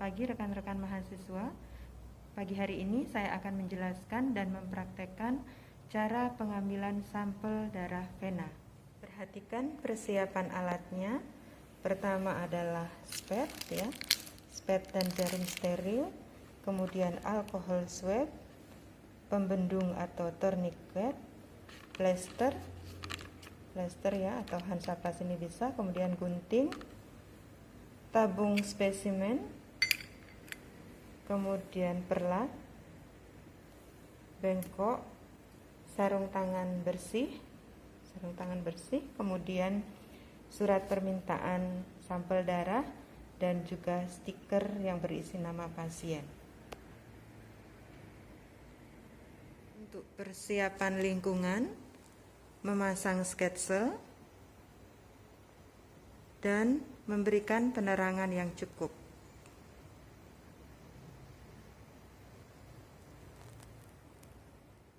pagi rekan-rekan mahasiswa. Pagi hari ini saya akan menjelaskan dan mempraktekkan cara pengambilan sampel darah vena. Perhatikan persiapan alatnya. Pertama adalah spet dan jarum steril, kemudian alkohol swab, pembendung atau tourniquet, plester atau Hansaplast ini bisa, kemudian gunting, tabung spesimen, kemudian perlat, bengkok, sarung tangan bersih, kemudian surat permintaan sampel darah dan juga stiker yang berisi nama pasien. Untuk persiapan lingkungan, memasang sketsel dan memberikan penerangan yang cukup.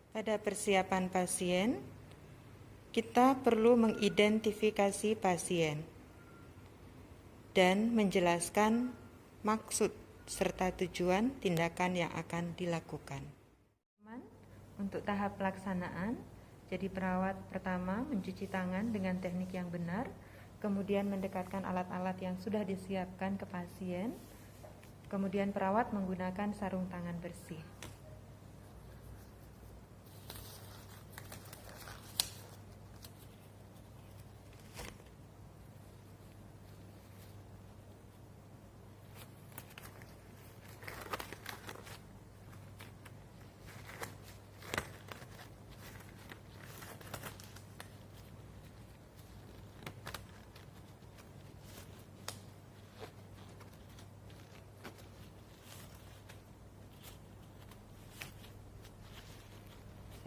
Pada persiapan pasien, kita perlu mengidentifikasi pasien dan menjelaskan maksud serta tujuan tindakan yang akan dilakukan. Untuk tahap pelaksanaan, jadi perawat pertama mencuci tangan dengan teknik yang benar, kemudian mendekatkan alat-alat yang sudah disiapkan ke pasien, kemudian perawat menggunakan sarung tangan bersih.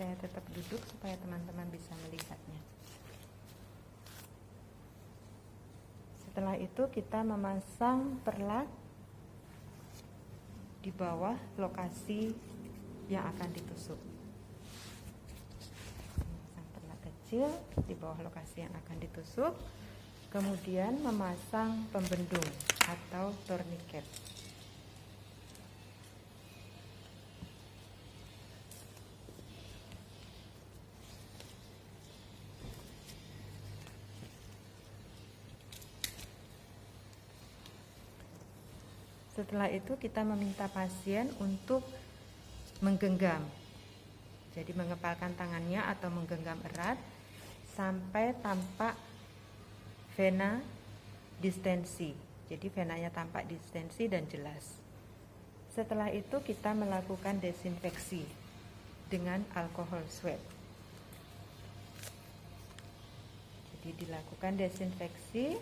Saya tetap duduk supaya teman-teman bisa melihatnya. Setelah itu kita memasang perlat di bawah lokasi yang akan ditusuk. Memasang perlat kecil di bawah lokasi yang akan ditusuk, kemudian memasang pembendung atau tourniquet. Setelah itu kita meminta pasien untuk menggenggam. Jadi mengepalkan tangannya atau menggenggam erat sampai tampak vena distensi. Jadi venanya tampak distensi dan jelas. Setelah itu kita melakukan desinfeksi dengan alkohol swab. Jadi dilakukan desinfeksi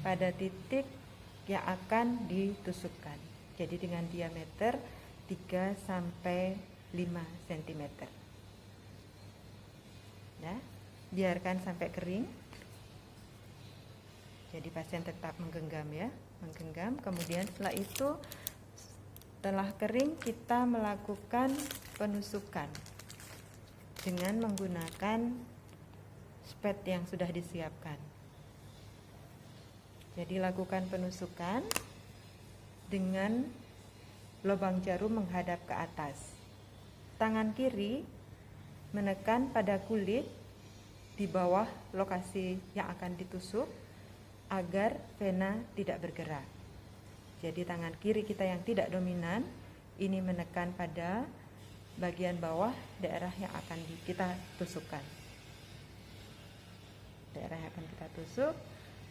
pada titik yang akan ditusukkan. Jadi dengan diameter 3 sampai 5 cm. Ya, biarkan sampai kering. Jadi pasien tetap menggenggam menggenggam. Kemudian setelah kering kita melakukan penusukan dengan menggunakan spet yang sudah disiapkan. Jadi lakukan penusukan dengan lubang jarum menghadap ke atas. Tangan kiri menekan pada kulit di bawah lokasi yang akan ditusuk agar vena tidak bergerak. Jadi tangan kiri kita yang tidak dominan ini menekan pada bagian bawah daerah yang akan kita tusukkan. Daerah yang akan kita tusuk.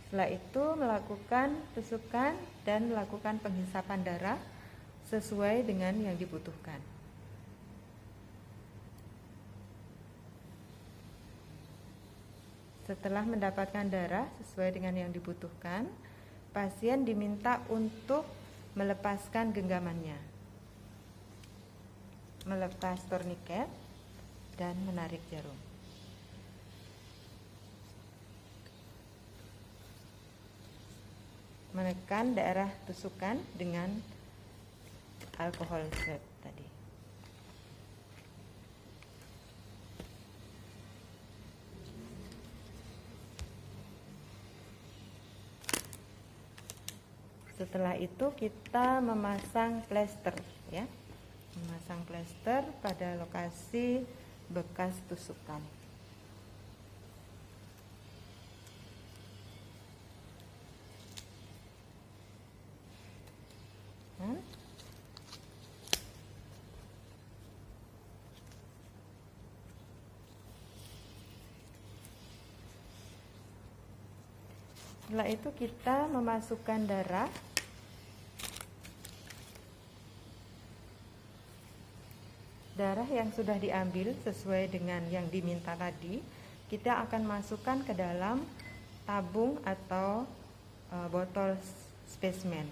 Setelah itu melakukan tusukan dan melakukan penghisapan darah sesuai dengan yang dibutuhkan. Setelah mendapatkan darah sesuai dengan yang dibutuhkan, pasien diminta untuk melepaskan genggamannya, melepas tourniquet dan menarik jarum. Menekan daerah tusukan dengan alkohol swab tadi. Setelah itu kita memasang plester ya. Memasang plester pada lokasi bekas tusukan. Setelah itu kita memasukkan darah yang sudah diambil sesuai dengan yang diminta tadi. Kita akan masukkan ke dalam tabung atau botol spesimen.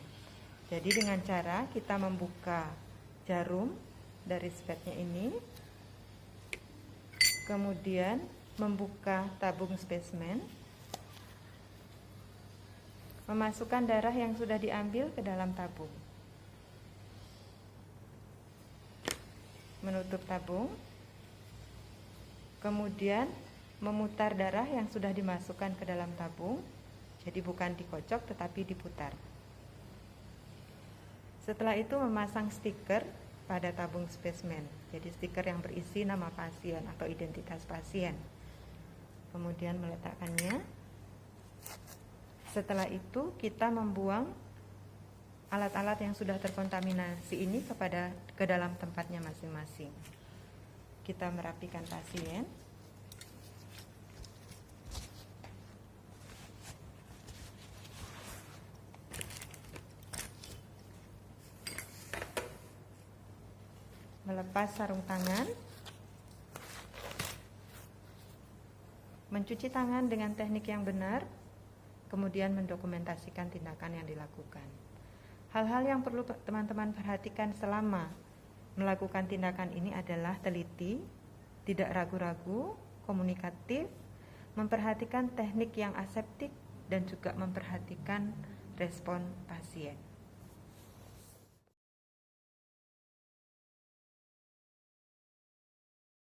Jadi dengan cara kita membuka jarum dari spatnya ini, kemudian membuka tabung spesimen, memasukkan darah yang sudah diambil ke dalam tabung, menutup tabung, kemudian memutar darah yang sudah dimasukkan ke dalam tabung. Jadi bukan dikocok tetapi diputar. Setelah itu memasang stiker pada tabung spesimen. Jadi stiker yang berisi nama pasien atau identitas pasien. Kemudian meletakkannya. Setelah itu kita membuang alat-alat yang sudah terkontaminasi ini ke dalam tempatnya masing-masing. Kita merapikan pasien. Melepas sarung tangan. Mencuci tangan dengan teknik yang benar. Kemudian mendokumentasikan tindakan yang dilakukan. Hal-hal yang perlu teman-teman perhatikan selama melakukan tindakan ini adalah teliti, tidak ragu-ragu, komunikatif, memperhatikan teknik yang aseptik, dan juga memperhatikan respon pasien.